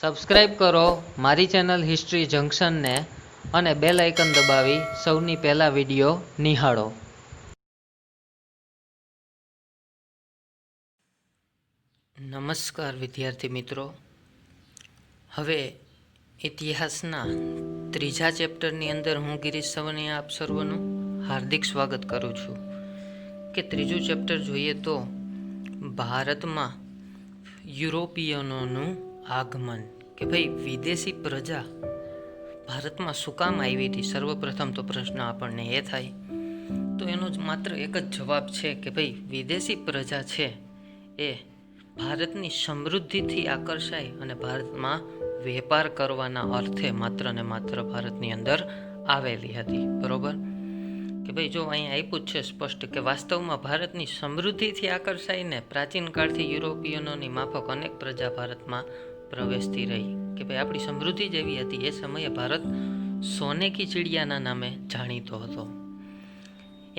Subscribe કરો મારી channel history જંકશનને અને બેલ આઇકન દબાવી સૌની પહેલા વિડીયો નિહાળો. નમસ્કાર વિદ્યાર્થી મિત્રો. હવે ઇતિહાસના ત્રીજા ચેપ્ટરની અંદર હું ગિરીશ સવની આપ સર્વનું હાર્દિક સ્વાગત કરું છું. કે ત્રીજું ચેપ્ટર જોઈએ તો ભારતમાં યુરોપિયનોનું આગમન, કે ભાઈ વિદેશી પ્રજા ભારતમાં શું કામ આવી હતી. સર્વપ્રથમ તો પ્રશ્ન આપણને એ થાય તો એનો જ માત્ર એક જ જવાબ છે કે ભાઈ વિદેશી પ્રજા છે એ ભારતની સમૃદ્ધિથી આકર્ષાય અને ભારતમાં વેપાર કરવાના અર્થે માત્ર ને માત્ર ભારતની અંદર આવેલી હતી. બરોબર કે ભાઈ જો અહીંયા આપ્યું જ છે સ્પષ્ટ કે વાસ્તવમાં ભારતની સમૃદ્ધિથી આકર્ષાઈને પ્રાચીન કાળથી યુરોપિયનોની માફક અનેક પ્રજા ભારતમાં પ્રવેશતી રહી. કે ભાઈ આપણી સમૃદ્ધિ જેવી હતી એ સમયે ભારત સોને કી ચિડિયાના નામે જાણીતો હતો.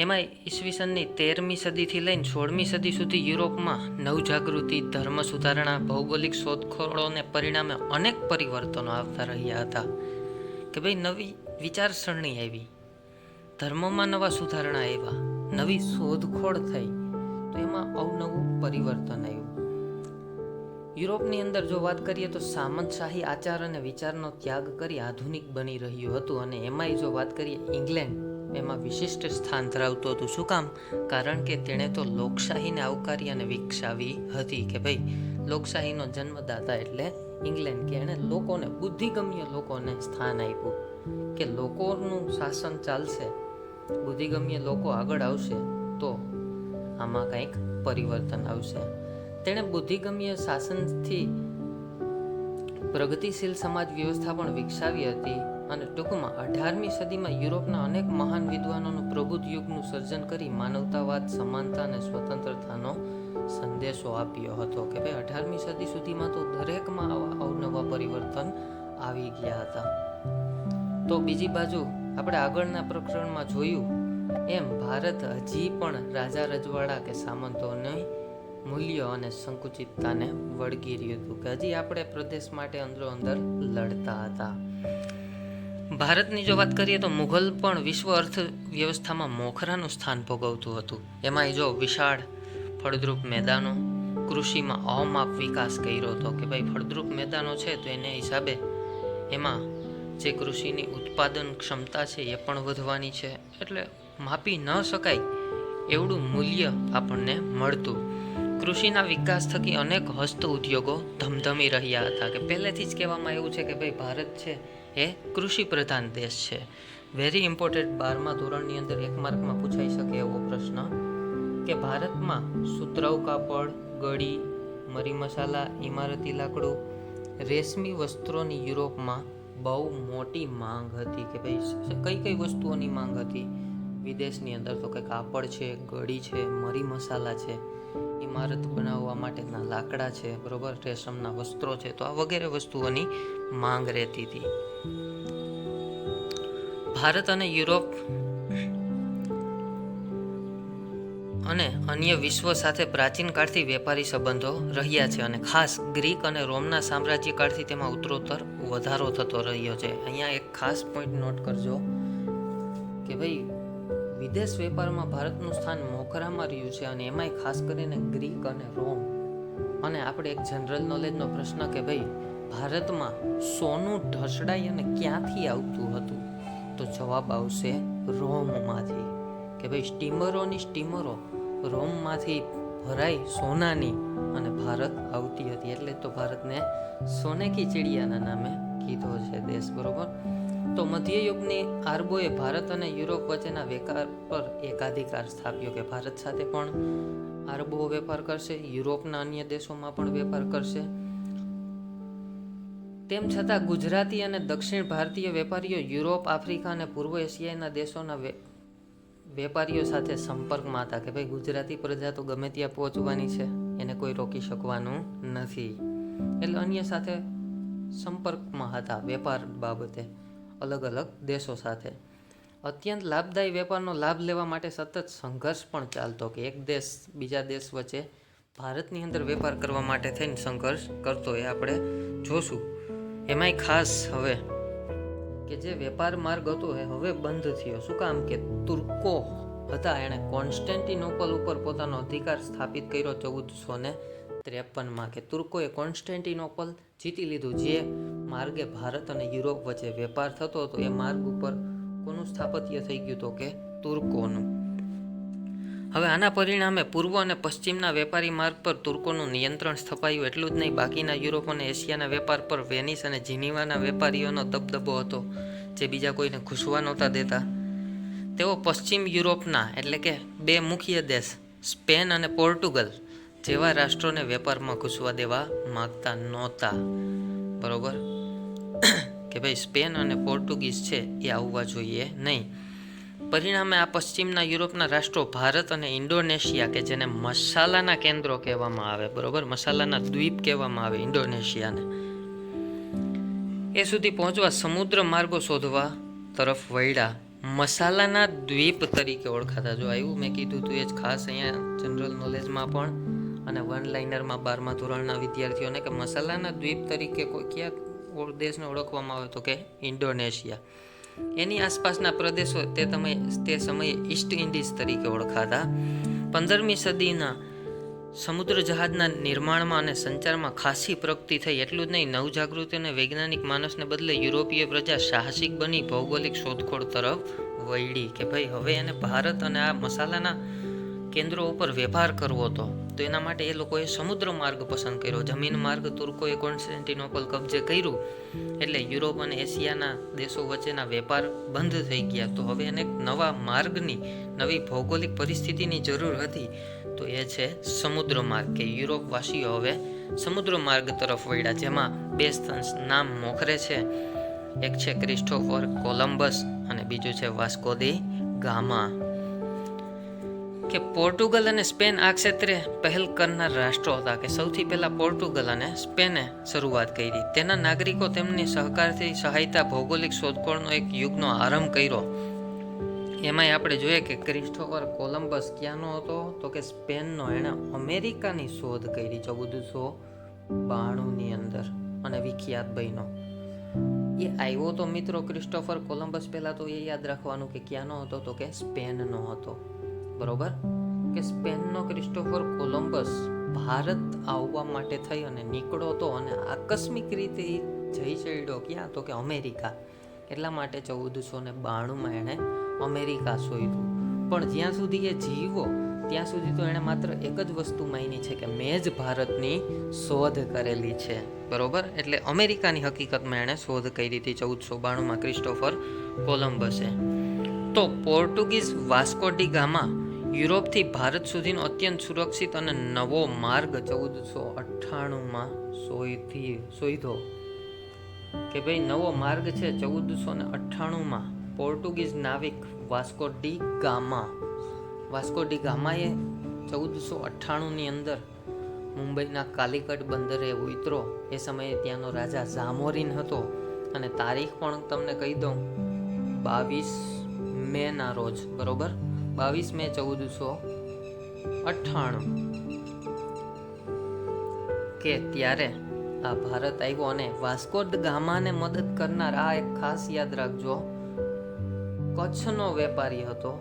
એમાં ઈસવીસનની 13મી સદીથી લઈને 16મી સદી સુધી યુરોપમાં નવજાગૃતિ, ધર્મ સુધારણા, ભૌગોલિક શોધખોળોને પરિણામે અનેક પરિવર્તનો આવતા રહ્યા હતા. કે ભાઈ નવી વિચારસરણી આવી, ધર્મમાં નવા સુધારણા આવ્યા, નવી શોધખોળ થઈ, તો એમાં અવનવું પરિવર્તન આવ્યું. યુરોપની અંદર જો વાત કરીએ તો સામંતશાહી આચાર અને વિચારનો ત્યાગ કરી આધુનિક બની રહ્યું હતું. અને એમાંય જો વાત કરીએ ઇંગ્લેન્ડ એમાં વિશિષ્ટ સ્થાન ધરાવતું હતું. શું કામ? કારણ કે તેણે તો લોકશાહીને આવકારી અને વિકસાવી હતી. કે ભાઈ લોકશાહીનો જન્મદાતા એટલે ઇંગ્લેન્ડ, કે એણે લોકોને, બુદ્ધિગમ્ય લોકોને સ્થાન આપ્યું. કે લોકોનું શાસન ચાલશે, બુદ્ધિગમ્ય લોકો આગળ આવશે તો આમાં કંઈક પરિવર્તન આવશે. તેણે બુદ્ધિગમ્ય શાસનથી પ્રગતિશીલ સમાજ વ્યવસ્થા પણ વિકસાવી હતી. અને ટૂંકમાં 18મી સદીમાં યુરોપના અનેક મહાન વિદ્વાનોનું પ્રબુદ્ધ યુગનું સર્જન કરી માનવતાવાદ, સમાનતા અને સ્વતંત્રતાનો સંદેશો આપ્યો હતો. કે ભાઈ 18મી સદી સુધીમાં તો દરેકમાં અવનવા પરિવર્તન આવી ગયા હતા. તો બીજી બાજુ આપણે આગળના પ્રકરણમાં જોયું એમ ભારત હજી પણ રાજા રજવાડા કે સામંતોની મૂલ્યો અને સંકુચિતતાને વળગી રહ્યું હતું. કે હજી આપણે પ્રદેશ માટે અંદરો અંદર લડતા હતા. ભારતની જો વાત કરીએ તો મુઘલ પણ વિશ્વ અર્થવ્યવસ્થામાં મોખરાનું સ્થાન ભોગવતું હતું. એમાંય જો વિશાળ ફળદ્રુપ મેદાનો, કૃષિમાં અમાપ વિકાસ કર્યો હતો. કે ભાઈ ફળદ્રુપ મેદાનો છે તો એને હિસાબે એમાં જે કૃષિની ઉત્પાદન ક્ષમતા છે એ પણ વધવાની છે. એટલે માપી ન શકાય એવડું મૂલ્ય આપણને મળતું. કૃષિના વિકાસ થકી અનેક હસ્ત ઉદ્યોગો ધમધમી રહ્યા હતા. કે પહેલેથી જ કહેવામાં આવ્યું છે કે ભાઈ ભારત છે એ કૃષિ પ્રધાન દેશ છે. વેરી ઇમ્પોર્ટન્ટ 12મા ધોરણની અંદર 1 માર્કમાં પૂછાઈ શકે એવો પ્રશ્ન કે ભારતમાં સુતરાઉ કાપડ, ગળી, મરી મસાલા, ઇમારતી લાકડું, રેશમી વસ્ત્રોની યુરોપમાં બહુ મોટી માંગ હતી. કે ભાઈ કઈ કઈ વસ્તુઓની માંગ હતી વિદેશની અંદર? તો કે કાપડ છે, ગળી છે, મરી મસાલા છે, ઇમારત બનાવવા માટેના લાકડા છે, બરોબર, રેશમના વસ્ત્રો છે. તો આ વગેરે વસ્તુઓની માંગ રહેતી હતી. ભારત અને યુરોપ અને અન્ય વિશ્વ સાથે પ્રાચીન કાળથી વેપારી સંબંધો રહ્યા છે. અને ખાસ ગ્રીક અને રોમના સામ્રાજ્ય કાળથી તેમાં ઉત્તરોત્તર વધારો થતો રહ્યો છે. અહીંયા એક ખાસ પોઈન્ટ નોટ કરજો કે ભાઈ વિદેશ વેપારમાં ભારતનું સ્થાન મોખરામાં રહ્યું છે. અને એમાંય ખાસ કરીને ગ્રીક અને રોમ. અને આપણે એક જનરલ નોલેજનો પ્રશ્ન કે ભાઈ ભારતમાં સોનું ઢસડાઈ અને ક્યાંથી આવતું હતું? તો જવાબ આવશે રોમમાંથી. કે ભાઈ સ્ટીમરો રોમમાંથી ભરાઈ સોનાની અને ભારત આવતી હતી. એટલે તો ભારતને સોને કી ચિડિયાના નામે કીધો છે દેશ. બરોબર. તો મધ્યયુગની આરબોએ ભારત અને યુરોપ વચ્ચેના વેપાર પર એકાધિકાર સ્થાપ્યો. કે ભારત સાથે પણ આરબો વેપાર કરશે, યુરોપના અન્ય દેશોમાં પણ વેપાર કરશે. તેમ છતાં ગુજરાતી અને દક્ષિણ ભારતીય વેપારીઓ યુરોપ, આફ્રિકા અને પૂર્વ એશિયાના દેશોના વેપારીઓ સાથે સંપર્કમાં હતા. કે ભાઈ ગુજરાતી પ્રજા તો ગમે ત્યાં પહોંચવાની છે, એને કોઈ રોકી શકવાનું નથી. એટલે અન્ય સાથે સંપર્કમાં હતા વેપાર બાબતે, અલગ અલગ દેશો સાથે. અત્યંત લાભદાયી વેપારનો લાભ લેવા માટે સતત સંઘર્ષ પણ ચાલતો. કે એક દેશ બીજા દેશ વચ્ચે ભારતની અંદર વેપાર કરવા માટે થઈને સંઘર્ષ કરતો એ આપણે જોશું. એમાંય ખાસ હવે કે જે વેપાર માર્ગ હતો એ હવે બંધ થયો. શું કામ? કે તુર્કો હતા, એણે કોન્સ્ટેન્ટિનોપલ ઉપર પોતાનો અધિકાર સ્થાપિત કર્યો 1453માં. કે તુર્કોએ કોન્સ્ટેન્ટિનોપલ જીતી લીધું. જે માર્ગે ભારત અને યુરોપ વચ્ચે વેપાર થતો હતો એ માર્ગ ઉપર કોનું સ્થાપત્ય થઈ ગયું? તો કે તુર્કોનું. હવે આના પરિણામે પૂર્વ અને પશ્ચિમના વેપારી માર્ગ પર તુર્કોનું નિયંત્રણ સ્થપાયું. એટલું જ નહીં, બાકીના યુરોપ અને એશિયાના વેપાર પર વેનિસ અને જીનીવાના વેપારીઓનો દબદબો હતો, જે બીજા કોઈને ઘૂસવા નહોતા દેતા. તેઓ પશ્ચિમ યુરોપના એટલે કે બે મુખ્ય દેશ સ્પેન અને પોર્ટુગલ જેવા રાષ્ટ્રોને વેપારમાં ઘૂસવા દેવા માગતા નહોતા. બરોબર કે ભાઈ સ્પેન અને પોર્ટુગીઝ છે એ આવવા જોઈએ નહીં. પરિણામે આ પશ્ચિમના યુરોપના રાષ્ટ્રો ભારત અને ઇન્ડોનેશિયા, કે જેને મસાલાના કેન્દ્રો કહેવામાં આવે, બરોબર, મસાલાના દ્વીપ કહેવામાં આવે ઇન્ડોનેશિયાને, એ સુધી પહોંચવા સમુદ્ર માર્ગો શોધવા તરફ વળ્યા. મસાલાના દ્વીપ તરીકે ઓળખાતા, જો આવ્યું મેં કીધું તું એ જ ખાસ અહીંયા જનરલ નોલેજમાં પણ અને વન લાઇનરમાં 12મા ધોરણના વિદ્યાર્થીઓને, કે મસાલાના દ્વીપ તરીકે કોઈ કયા દેશને ઓળખવામાં આવે? તો કે ઇન્ડોનેશિયા. એની આસપાસના પ્રદેશો તે સમયે ઈસ્ટ ઇન્ડિઝ તરીકે ઓળખાતા. 15મી સદીના સમુદ્ર જહાજના નિર્માણમાં અને સંચારમાં ખાસી પ્રગતિ થઈ. એટલું જ નહીં, નવજાગૃતિ અને વૈજ્ઞાનિક માનસને બદલે યુરોપીય પ્રજા સાહસિક બની ભૌગોલિક શોધખોળ તરફ વળી. કે ભાઈ હવે એને ભારત અને આ મસાલાના કેન્દ્રો ઉપર વેપાર કરવો હતો, તો એના માટે એ લોકોએ સમુદ્ર માર્ગ પસંદ કર્યો. જમીન માર્ગ તુર્કોએ કોન્સ્ટેન્ટિનોપલ કબજે કર્યું એટલે યુરોપ અને એશિયાના દેશો વચ્ચેના વેપાર બંધ થઈ ગયા. તો હવે એને નવા માર્ગની, નવી ભૌગોલિક પરિસ્થિતિની જરૂર હતી. તો એ છે સમુદ્ર માર્ગ, કે યુરોપવાસીઓ હવે સમુદ્ર માર્ગ તરફ વળ્યા, જેમાં બે નામ મોખરે છે. એક છે ક્રિસ્ટોફર કોલમ્બસ અને બીજું છે વાસ્કો દી ગામા. કે પોર્ટુગલ અને સ્પેન આ ક્ષેત્રે પહેલ કરનાર રાષ્ટ્રો હતા. કે સૌથી પહેલા પોર્ટુગલ અને સ્પેને શરૂઆત કરી. તેના નાગરિકો તેમની સહકારથી સહાયતા ભૌગોલિક શોધખોળનો એક યુગનો આરંભ કર્યો. એમાંય આપણે જોઈએ કે ક્રિસ્ટોફર કોલમ્બસ ક્યાંનો હતો? તો કે સ્પેનનો. એણે અમેરિકાની શોધ કરી 1492ની અંદર અને વિખ્યાત બન્યો. એ આવ્યો તો મિત્રો ક્રિસ્ટોફર કોલમ્બસ, પહેલા તો એ યાદ રાખવાનું કે ક્યાંનો હતો? તો કે સ્પેનનો હતો. બરોબર, કે સ્પેનનો ક્રિસ્ટોફર કોલમ્બસ ભારત આવવા માટે થઈ અને નીકળો તો, અને આકસ્મિક રીતે જઈ ચડ્યો ક્યાં? તો કે અમેરિકા. એટલા માટે 1492માં એણે અમેરિકા શોધ્યું. પણ જ્યાં સુધી એ જીવો ત્યાં સુધી તો એણે માત્ર એક જ વસ્તુ માની છે કે મેં જ ભારતની શોધ કરેલી છે. બરોબર, એટલે અમેરિકાની હકીકતમાં એણે શોધ કરી હતી 1492માં ક્રિસ્ટોફર કોલમ્બસે. તો પોર્ટુગીઝ વાસ્કો ડી ગામા યુરોપથી ભારત સુધીનો અત્યંત સુરક્ષિત અને નવો માર્ગ 1498માં શોધ્યો. કે ભાઈ નવો માર્ગ છે 1498માં. પોર્ટુગીઝ નાવિક વાસ્કો ડી ગામાએ 1498ની અંદર મુંબઈના કાલિકટ બંદરે ઉતરો. એ સમયે ત્યાંનો રાજા ઝામોરીન હતો, અને તારીખ પણ તમને કહી દઉં, 22 મેના રોજ. બરોબર, 22 મે 1498 કે ત્યારે આ ભારત આવ્યો. અને વાસ્કો ડ ગામાને મદદ કરનાર આ એક ખાસ યાદ રાખજો, કચ્છનો વેપારી હતો.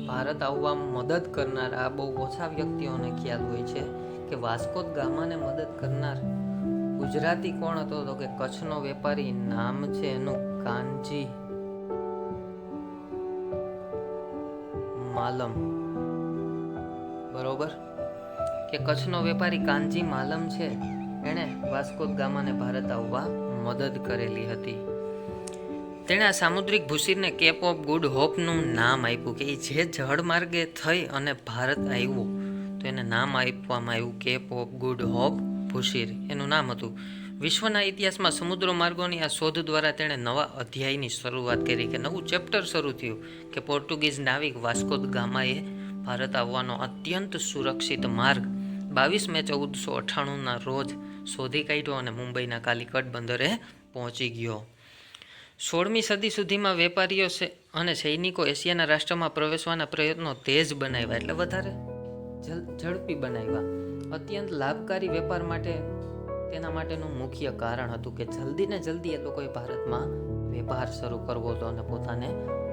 ભારત આવવા મદદ કરનાર આ બહુ ઓછા વ્યક્તિઓને ખ્યાલ હોય છે કે વાસ્કો દ ગામાને મદદ કરનાર ગુજરાતી કોણ હતો? તો કે કચ્છનો વેપારી, નામ છે એનું કાનજી માલમ. બરોબર, કે કચ્છનો વેપારી કાનજી માલમ છે, એણે વાસ્કો દ ગામાને ભારત આવવા મદદ કરેલી હતી. તેણે આ સામુદ્રિક ભૂશીરને કેપ ઓફ ગુડ હોપનું નામ આપ્યું. કે જે જળ માર્ગે થઈ અને ભારત આવ્યું તો એને નામ આપવામાં આવ્યું કેપ ઓફ ગુડ હોપ ભૂશીર, એનું નામ હતું. વિશ્વના ઇતિહાસમાં સમુદ્ર માર્ગોની આ શોધ દ્વારા તેણે નવા અધ્યાયની શરૂઆત કરી, કે નવું ચેપ્ટર શરૂ થયું. કે પોર્ટુગીઝ નાવિક વાસ્કો દ ગામાએ ભારત આવવાનો અત્યંત સુરક્ષિત માર્ગ 22 મે 1498ના રોજ શોધી કાઢ્યો અને મુંબઈના કાલિકટ બંદરે પહોંચી ગયો. 16મી સદી સુધીમાં વેપારીઓ અને સૈનિકો એશિયાના રાષ્ટ્રમાં પ્રવેશવાના પ્રયત્નો તેજ બનાવ્યા, એટલે વધારે ઝડપી બનાવ્યા. અત્યંત લાભકારી વેપાર માટે તેના માટેનું મુખ્ય કારણ હતું કે જલ્દી ને જલ્દી એ લોકોએ ભારતમાં વેપાર શરૂ કરવો હતો અને પોતાને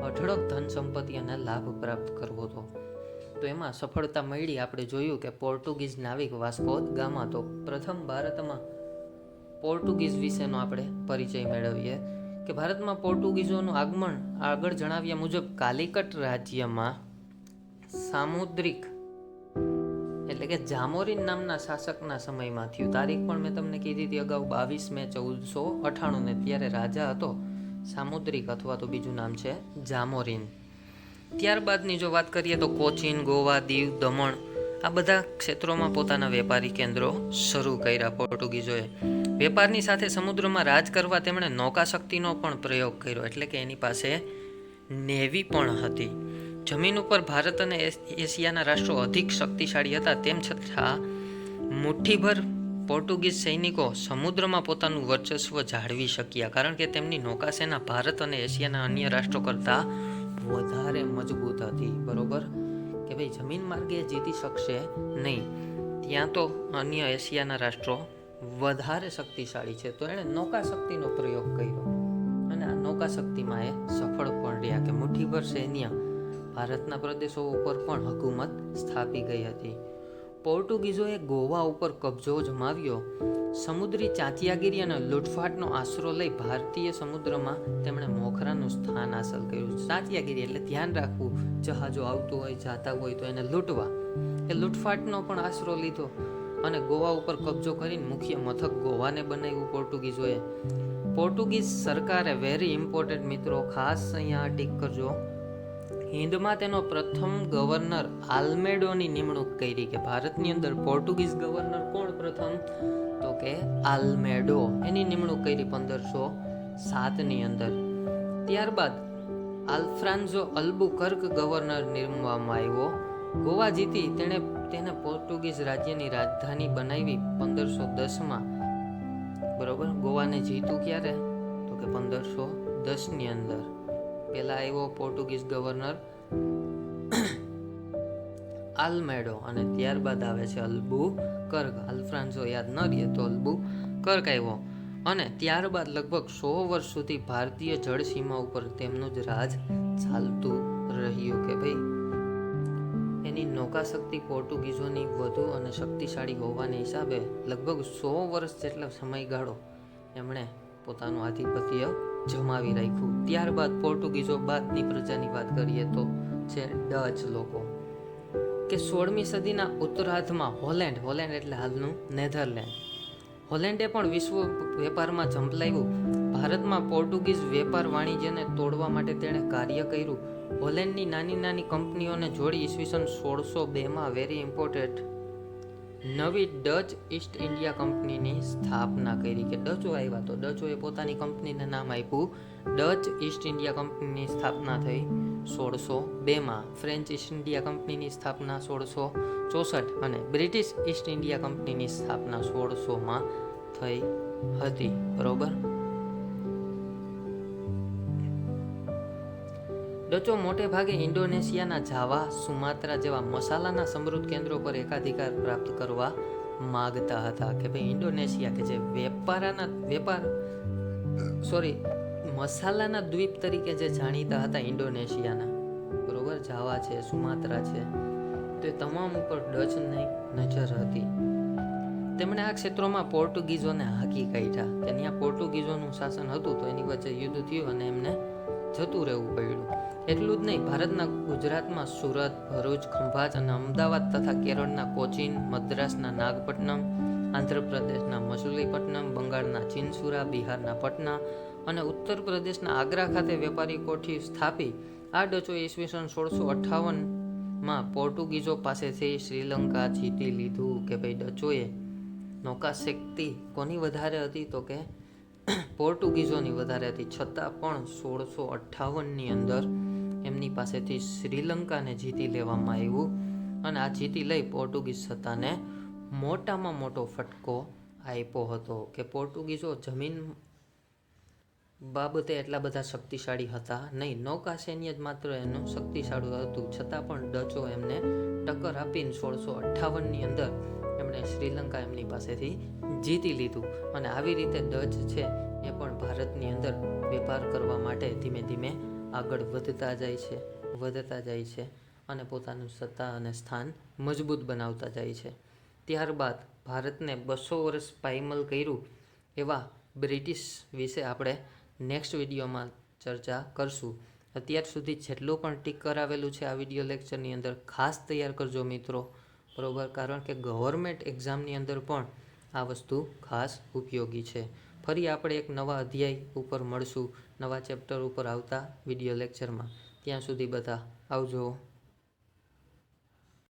અઢળક ધન સંપત્તિ અને લાભ પ્રાપ્ત કરવો હતો. તો એમાં સફળતા મળી. આપણે જોયું કે પોર્ટુગીઝ નાવિક વાસ્કો દ ગામા તો પ્રથમ ભારતમાં પોર્ટુગીઝ વિશેનો આપણે પરિચય મેળવીએ કે ભારતમાં પોર્ટુગીઝોનું આગમન આગળ જણાવ્યા મુજબ કાલિકટ રાજ્યમાં સામુદ્રિક એટલે કે જામોરીન નામના શાસકના સમયમાં થયું. તારીખ પણ મેં તમને કીધી હતી અગાઉ 22 મે 1498 ને ત્યારે રાજા હતો સામુદ્રિક અથવા તો બીજું નામ છે જામોરીન. ત્યારબાદની જો વાત કરીએ તો કોચીન, ગોવા, દીવ, દમણ આ બધા ક્ષેત્રોમાં પોતાના વેપારી કેન્દ્રો શરૂ કર્યા પોર્ટુગીઝોએ. વેપારની સાથે સમુદ્રમાં રાજ કરવા તેમણે નૌકાશક્તિનો પણ પ્રયોગ કર્યો એટલે કે એની પાસે નેવી પણ હતી. જમીન ઉપર ભારત અને એશિયાના રાષ્ટ્રો અધિક શક્તિશાળી હતા, તેમ છતાં મુઠ્ઠીભર પોર્ટુગીઝ સૈનિકો સમુદ્રમાં પોતાનું વર્ચસ્વ જાળવી શક્યા કારણ કે તેમની નૌકાસેના ભારત અને એશિયાના અન્ય રાષ્ટ્રો કરતાં વધારે મજબૂત હતી. બરોબર કે ભાઈ જમીન માર્ગે જીતી શકશે નહીં, ત્યાં તો અન્ય એશિયાના રાષ્ટ્રો વધારે શક્તિશાળી છે. તો એણે નૌકાશક્તિનો પ્રયોગ કર્યો અને આ નૌકાશક્તિમાં એ સફળ પણ રહ્યા કે મુઠ્ઠીભર સૈન્ય ભારતના પ્રદેશો ઉપર પણ હકુમત સ્થાપી ગઈ હતી. પોર્ટુગીઝોએ ગોવા ઉપર કબજો જમાવ્યો. સમુદ્રી ચાંચિયાગીરી અને લૂંટફાટનો આશરો લઈ ભારતીય સમુદ્રમાં તેમણે મોખરાનું સ્થાન હાંસલ કર્યું. ચાંચિયાગીરી એટલે ધ્યાન રાખવું, જહાજો આવતું હોય જાતા હોય તો એને લૂંટવા, એ લૂંટફાટનો પણ આશરો લીધો અને ગોવા ઉપર કબજો કરીને મુખ્ય મથક ગોવાને બનાવ્યું પોર્ટુગીઝોએ. પોર્ટુગીઝ સરકારે વેરી ઇમ્પોર્ટન્ટ મિત્રો, ખાસ અહીંયા ટીક કરજો, હિન્દમાં તેનો પ્રથમ ગવર્નર આલ્મેડોની નિમણૂક કરી કે ભારતની અંદર પોર્ટુગીઝ ગવર્નર કોણ પ્રથમ તો કે આલ્મેડો, એની નિમણૂક કરી 1507ની અંદર. ત્યારબાદ આલ્ફ્રાન્સો અલ્બુકર્ક ગવર્નર નિમવામાં આવ્યો. ગોવા જીતી તેને પોર્ટુગીઝ રાજ્યની રાજધાની બનાવી 1510માં. બરોબર, ગોવાને જીતું ક્યારે તો કે 1510ની અંદર. પહેલા આવ્યો પોર્ટુગીઝ ગવર્નર આલ્મેડો અને ત્યારબાદ આવે છે અલ્બુકર્ક. આલ્ફ્રાન્સો યાદ ન રહે તો અલ્બુકર્ક આવ્યો અને ત્યારબાદ લગભગ 100 વર્ષ સુધી ભારતીય જળસીમા ઉપર તેમનું જ રાજ ચાલતું રહ્યું કે ભાઈ એની નૌકાશક્તિ પોર્ટુગીઝોની વધુ અને શક્તિશાળી હોવાને હિસાબે લગભગ 100 વર્ષ જેટલો સમયગાળો એમણે પોતાનું આધિપત્ય જમાવી રાખ્યું. ત્યારબાદ પોર્ટુગીઝો બાદની પ્રજાની વાત કરીએ તો છે ડચ લોકો કે 16મી સદીના ઉત્તરાર્ધમાં હોલેન્ડ એટલે હાલનું નેધરલેન્ડ, હોલેન્ડે પણ વિશ્વ વેપારમાં ઝંપલાવ્યું. ભારતમાં પોર્ટુગીઝ વેપાર વાણિજ્યને તોડવા માટે તેણે કાર્ય કર્યું. હોલેન્ડની નાની નાની કંપનીઓને જોડી ઈસવીસન 1602માં વેરી ઇમ્પોર્ટન્ટ નવી ડચ ઈસ્ટ ઇન્ડિયા કંપનીની સ્થાપના કરી કે ડચો આવ્યા તો ડચોએ પોતાની કંપનીને નામ આપ્યું ડચ ઈસ્ટ ઇન્ડિયા કંપનીની સ્થાપના થઈ 1602માં. ફ્રેન્ચ ઈસ્ટ ઇન્ડિયા કંપનીની સ્થાપના 1664 અને બ્રિટિશ ઈસ્ટ ઇન્ડિયા કંપનીની સ્થાપના 1600માં થઈ હતી. બરોબર, ડચો મોટે ભાગે ઇન્ડોનેશિયાના જાવા, સુમાત્રા જેવા મસાલાના સમૃદ્ધ કેન્દ્રો પર એકાધિકાર પ્રાપ્ત કરવા માગતા હતા કે ભાઈ ઇન્ડોનેશિયા કે જે મસાલાના દ્વીપ તરીકે જે જાણીતા હતા ઇન્ડોનેશિયાના, બરોબર, જાવા છે, સુમાત્રા છે, તો એ તમામ ઉપર ડચની નજર હતી. તેમણે આ ક્ષેત્રોમાં પોર્ટુગીઝોને હાંકી કાઢ્યા કે ત્યાં પોર્ટુગીઝોનું શાસન હતું તો એની વચ્ચે યુદ્ધ થયું અને એમને જતું રહેવું પડ્યું. એટલું જ નહીં, ભારતના ગુજરાતમાં સુરત, ભરૂચ, ખંભાત અને અમદાવાદ તથા કેરળના કોચીન, મદ્રાસના નાગપટ્ટનમ, આંધ્રપ્રદેશના મસુલીપટ્ટનમ, બંગાળના ચિનસુરા, બિહારના પટના અને ઉત્તર પ્રદેશના આગ્રા ખાતે વેપારી કોઠી સ્થાપી આ ડચોએ ઈસવીસન 1658માં પોર્ટુગીઝો પાસેથી શ્રીલંકા જીતી લીધું કે ભાઈ ડચોએ નૌકાશક્તિ કોની વધારે હતી તો કે પોર્ટુગીઝોની વધારે હતી, છતાં પણ 1658ની અંદર એમની પાસેથી શ્રીલંકાને જીતી લેવામાં આવ્યું અને આ જીતી લઈ પોર્ટુગીઝ સત્તાને મોટામાં મોટો ફટકો આપ્યો હતો કે પોર્ટુગીઝો જમીન બાબતે એટલા બધા શક્તિશાળી હતા નહીં, નૌકા સૈન્ય જ માત્ર એનું શક્તિશાળી હતું, છતાં પણ ડચો એમને ટક્કર આપીને 1658ની અંદર એમણે અને શ્રીલંકા એમની પાસેથી જીતી લીધું. અને આવી રીતે ડચ છે એ પણ ભારતની અંદર વેપાર કરવા માટે ધીમે ધીમે આગળ વધતા જાય છે અને પોતાનું સત્તા અને સ્થાન મજબૂત બનાવતા જાય છે. ત્યારબાદ ભારતને 200 વર્ષ પાયમલ કર્યું એવા બ્રિટિશ વિશે આપણે નેક્સ્ટ વિડીયોમાં ચર્ચા કરશું. અત્યાર સુધી જેટલું પણ ટીક કરાવેલું છે આ વિડીયો લેક્ચરની અંદર ખાસ તૈયાર કરજો મિત્રો, બરાબર, કારણ કે ગવર્મેન્ટ એક્ઝામની અંદર પણ આ વસ્તુ ખાસ ઉપયોગી છે. ફરી આપણે એક નવા અધ્યાય ઉપર મળશું, નવા ચેપ્ટર ઉપર આવતા વિડીયો લેક્ચરમાં. ત્યાં સુધી બધા આવજો.